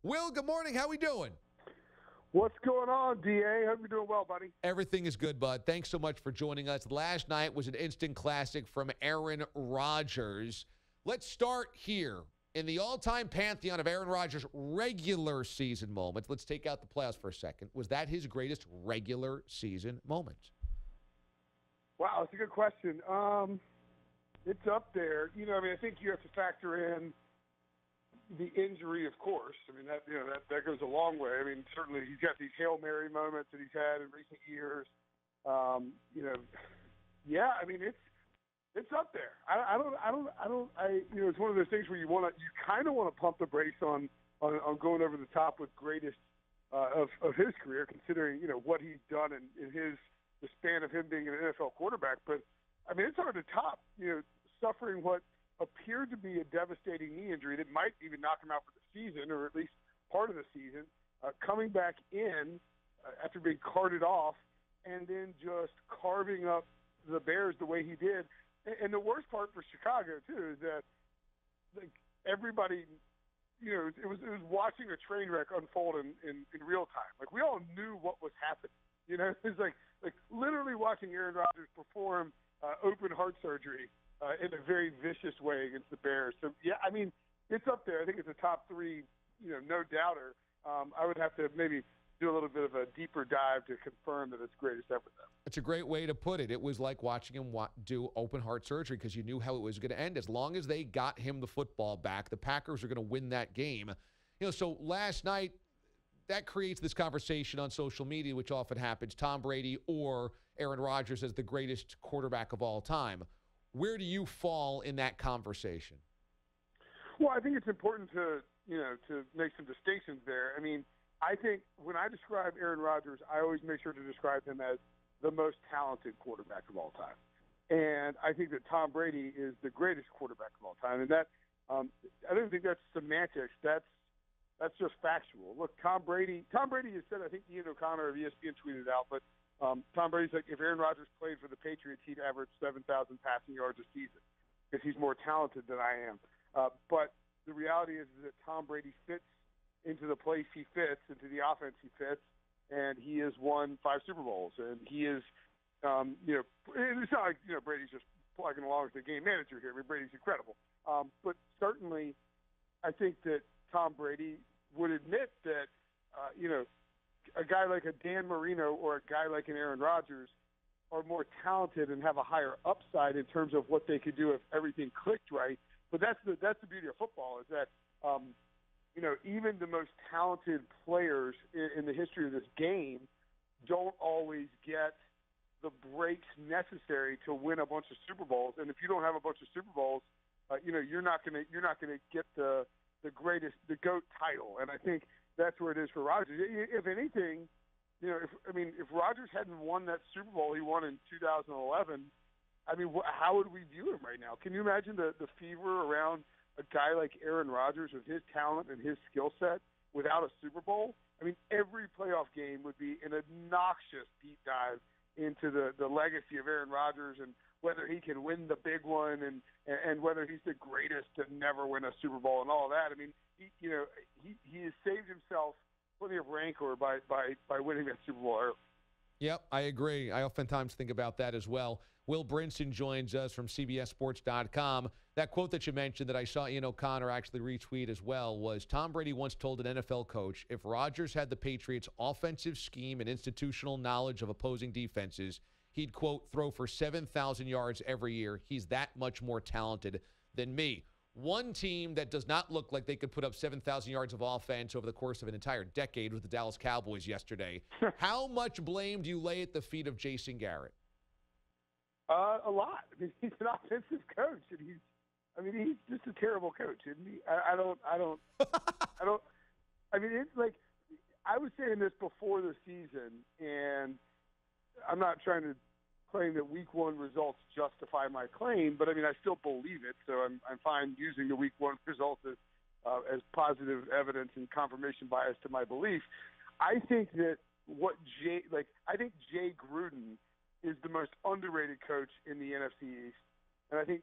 Will, good morning. How we doing? What's going on, DA? Hope you're doing well, buddy. Everything is good, bud. Thanks so much for joining us. Last night was an instant classic from Aaron Rodgers. Let's start here. In the all-time pantheon of Aaron Rodgers' regular season moments, let's take out the playoffs for a second. Was that his greatest regular season moment? Wow, that's a good question. It's up there. I think you have to factor in the injury, of course. That goes a long way. Certainly he's got these Hail Mary moments that he's had in recent years. It's up there. It's one of those things where you kind of want to pump the brakes on going over the top with greatest of his career, considering what he's done in the span of him being an NFL quarterback. But it's hard to top suffering what appeared to be a devastating knee injury that might even knock him out for the season, or at least part of the season, coming back in after being carted off, and then just carving up the Bears the way he did. And the worst part for Chicago, too, is that everybody, it was watching a train wreck unfold in real time. We all knew what was happening. It was like literally watching Aaron Rodgers perform open heart surgery in a very vicious way against the Bears. So, yeah, it's up there. I think it's a top three, no doubter. I would have to maybe do a little bit of a deeper dive to confirm that it's greatest ever, though. It's a great way to put it. It was like watching him do open heart surgery because you knew how it was going to end. As long as they got him the football back, the Packers are going to win that game. So last night, that creates this conversation on social media, which often happens, Tom Brady or Aaron Rodgers as the greatest quarterback of all time. Where do you fall in that conversation? Well, I think it's important to make some distinctions there. I think when I describe Aaron Rodgers, I always make sure to describe him as the most talented quarterback of all time. And I think that Tom Brady is the greatest quarterback of all time. And that I don't think that's semantics. That's just factual. Look, Tom Brady has said, I think Ian O'Connor of ESPN tweeted it out, but Tom Brady's like, if Aaron Rodgers played for the Patriots, he'd average 7,000 passing yards a season because he's more talented than I am. But the reality is that Tom Brady fits into the place he fits, into the offense he fits, and he has won 5 Super Bowls. And he is, it's not like, Brady's just plugging along with the game manager here. Brady's incredible. But certainly I think that Tom Brady would admit that, a guy like a Dan Marino or a guy like an Aaron Rodgers are more talented and have a higher upside in terms of what they could do if everything clicked right. But that's the beauty of football, is that, even the most talented players in the history of this game don't always get the breaks necessary to win a bunch of Super Bowls. And if you don't have a bunch of Super Bowls, you're not going to get the GOAT title. And I think that's where it is for Rodgers. If anything, if Rodgers hadn't won that Super Bowl he won in 2011, how would we view him right now? Can you imagine the fever around a guy like Aaron Rodgers with his talent and his skill set without a Super Bowl? Every playoff game would be an obnoxious deep dive into the legacy of Aaron Rodgers and whether he can win the big one and whether he's the greatest to never win a Super Bowl and all that. He has saved himself plenty of rancor by winning that Super Bowl early. Yep, I agree. I oftentimes think about that as well. Will Brinson joins us from CBSSports.com. That quote that you mentioned that I saw Ian O'Connor actually retweet as well was Tom Brady once told an NFL coach, if Rodgers had the Patriots' offensive scheme and institutional knowledge of opposing defenses, he'd, quote, throw for 7,000 yards every year. He's that much more talented than me. One team that does not look like they could put up 7,000 yards of offense over the course of an entire decade was the Dallas Cowboys yesterday. How much blame do you lay at the feet of Jason Garrett? A lot. He's an offensive coach, and he's just a terrible coach, isn't he? I it's like I was saying this before the season, and I'm not trying to claim that Week 1 results justify my claim, but I still believe it, so I'm fine using the Week 1 results as positive evidence and confirmation bias to my belief. I think that I think Jay Gruden is the most underrated coach in the NFC East, and I think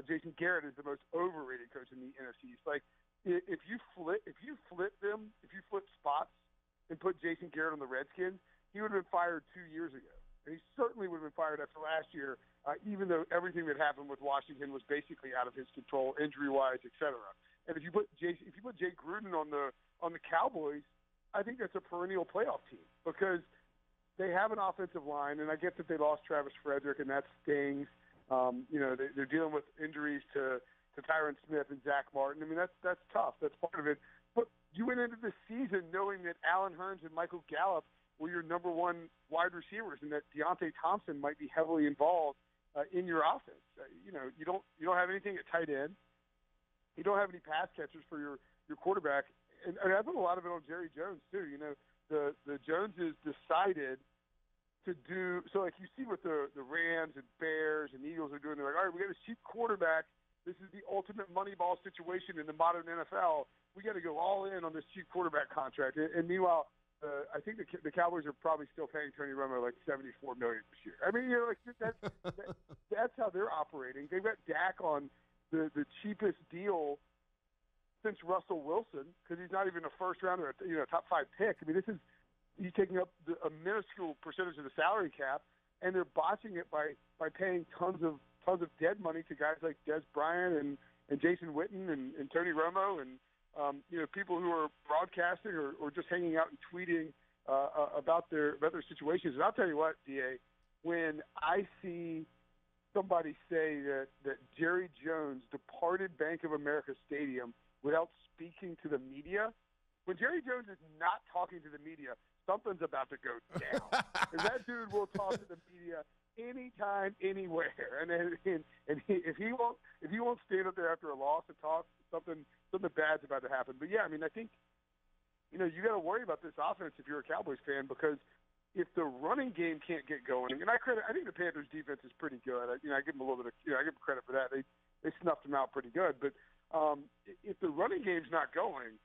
Jason Garrett is the most overrated coach in the NFC East. If you flip them, and put Jason Garrett on the Redskins, he would have been fired 2 years ago. And he certainly would have been fired after last year, even though everything that happened with Washington was basically out of his control, injury-wise, et cetera. And if you put Jay Gruden on the Cowboys, I think that's a perennial playoff team because they have an offensive line, and I get that they lost Travis Frederick, and that stings. They're dealing with injuries to Tyron Smith and Zach Martin. I mean, that's tough. That's part of it. But you went into the season knowing that Allen Hurns and Michael Gallup were your number one wide receivers, and that Deontay Thompson might be heavily involved in your offense. You don't have anything at tight end. You don't have any pass catchers for your quarterback, and I put a lot of it on Jerry Jones too. The Joneses decided to do so. Like you see what the Rams and Bears and Eagles are doing. They're like, all right, we got a cheap quarterback. This is the ultimate Moneyball situation in the modern NFL. We got to go all in on this cheap quarterback contract. And meanwhile, I think the Cowboys are probably still paying Tony Romo like $74 million this year. I mean, that's how they're operating. They've got Dak on the cheapest deal since Russell Wilson because he's not even a first rounder, top 5 pick. I mean, he's taking up a minuscule percentage of the salary cap, and they're botching it by paying tons of dead money to guys like Des Bryant and Jason Witten and Tony Romo and people who are broadcasting or just hanging out and tweeting about their situations. And I'll tell you what, DA, when I see somebody say that Jerry Jones departed Bank of America Stadium without speaking to the media, when Jerry Jones is not talking to the media, something's about to go down. And that dude will talk to the media anytime, anywhere. If he won't stand up there after a loss and talk, something bad's about to happen. But yeah, I mean, I think you got to worry about this offense if you're a Cowboys fan, because if the running game can't get going, and I think the Panthers defense is pretty good. I give them a little bit of I give them credit for that. They snuffed them out pretty good. But if the running game's not going,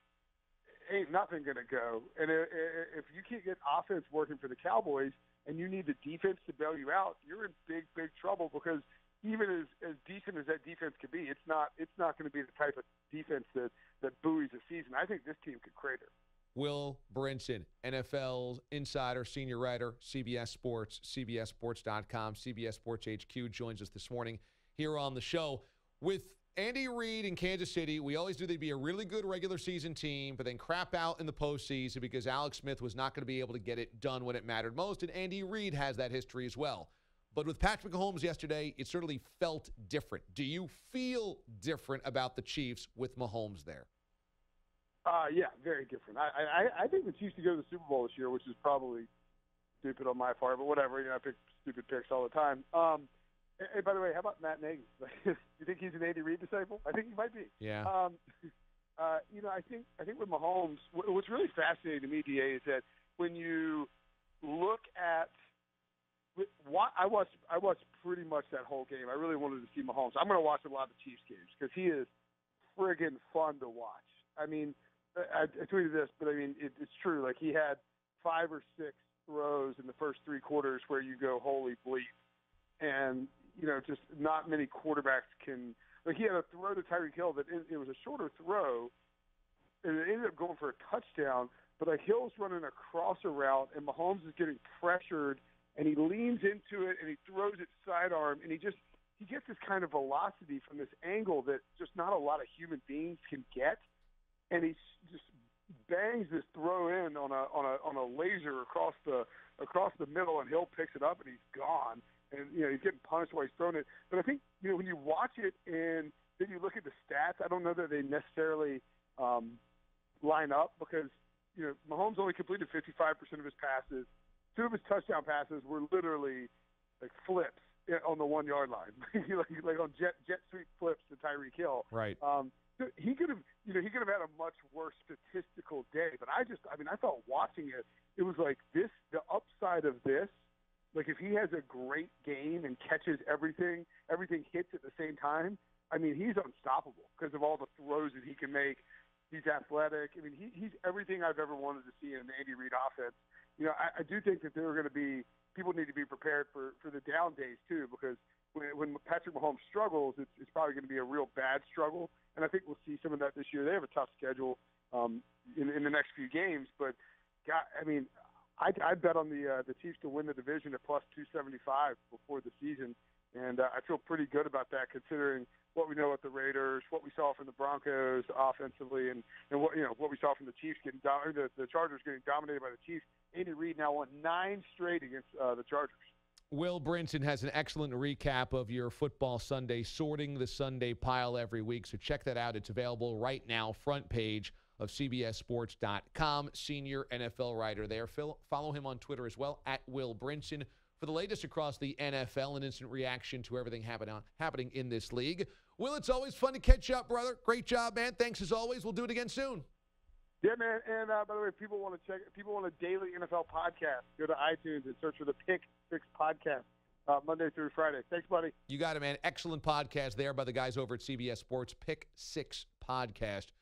ain't nothing going to go. And if you can't get offense working for the Cowboys and you need the defense to bail you out, you're in big, big trouble, because even as decent as that defense could be, it's not going to be the type of defense that buoys a season. I think this team could crater. Will Brinson, NFL insider, senior writer, CBS Sports, CBSSports.com, CBS Sports HQ, joins us this morning here on the show. With Andy Reid in Kansas City, we always knew they'd be a really good regular season team, but then crap out in the postseason because Alex Smith was not going to be able to get it done when it mattered most, and Andy Reid has that history as well. But with Patrick Mahomes yesterday, it certainly felt different. Do you feel different about the Chiefs with Mahomes there? Yeah, very different. I think the Chiefs to go to the Super Bowl this year, which is probably stupid on my part, but whatever. I pick stupid picks all the time. Hey, by the way, how about Matt Nagy? You think he's an Andy Reid disciple? I think he might be. Yeah. I think with Mahomes, what's really fascinating to me, DA, is that when you look at I watched pretty much that whole game. I really wanted to see Mahomes. I'm going to watch a lot of the Chiefs games because he is friggin' fun to watch. I mean, I tweeted this, but I mean, it's true. Like, he had 5 or 6 throws in the first 3 quarters where you go, holy bleep. And, just not many quarterbacks can. Like, he had a throw to Tyreek Hill that it was a shorter throw, and it ended up going for a touchdown. But Hill's running a crosser route, and Mahomes is getting pressured, and he leans into it, and he throws it sidearm, and he gets this kind of velocity from this angle that just not a lot of human beings can get, and he just bangs this throw in on a laser across the middle, and Hill picks it up, and he's gone. And, he's getting punished while he's throwing it. But I think, when you watch it and then you look at the stats, I don't know that they necessarily line up because, Mahomes only completed 55% of his passes. 2 of his touchdown passes were literally like flips on the 1-yard line, like on jet sweep flips to Tyreek Hill. Right. He could have had a much worse statistical day. But I thought watching it, it was like this, the upside of this. Like, if he has a great game and catches everything hits at the same time, I mean, he's unstoppable because of all the throws that he can make. He's athletic. I mean, he's everything I've ever wanted to see in an Andy Reid offense. I do think that people need to be prepared for the down days, too, because when Patrick Mahomes struggles, it's probably going to be a real bad struggle. And I think we'll see some of that this year. They have a tough schedule in the next few games, but God, I mean, I bet on the Chiefs to win the division at plus 275 before the season, and I feel pretty good about that considering what we know about the Raiders, what we saw from the Broncos offensively, and what we saw from the Chiefs the Chargers getting dominated by the Chiefs. Andy Reid now won 9 straight against the Chargers. Will Brinson has an excellent recap of your football Sunday, sorting the Sunday pile every week. So check that out. It's available right now, front page of CBSSports.com. Senior NFL writer there. Follow him on Twitter as well, at Will Brinson, for the latest across the NFL and instant reaction to everything happening in this league. Will, it's always fun to catch up, brother. Great job, man. Thanks as always. We'll do it again soon. Yeah, man. And by the way, if people want a daily NFL podcast, go to iTunes and search for the Pick 6 podcast, Monday through Friday. Thanks, buddy. You got it, man. Excellent podcast there by the guys over at CBS Sports, Pick 6 podcast.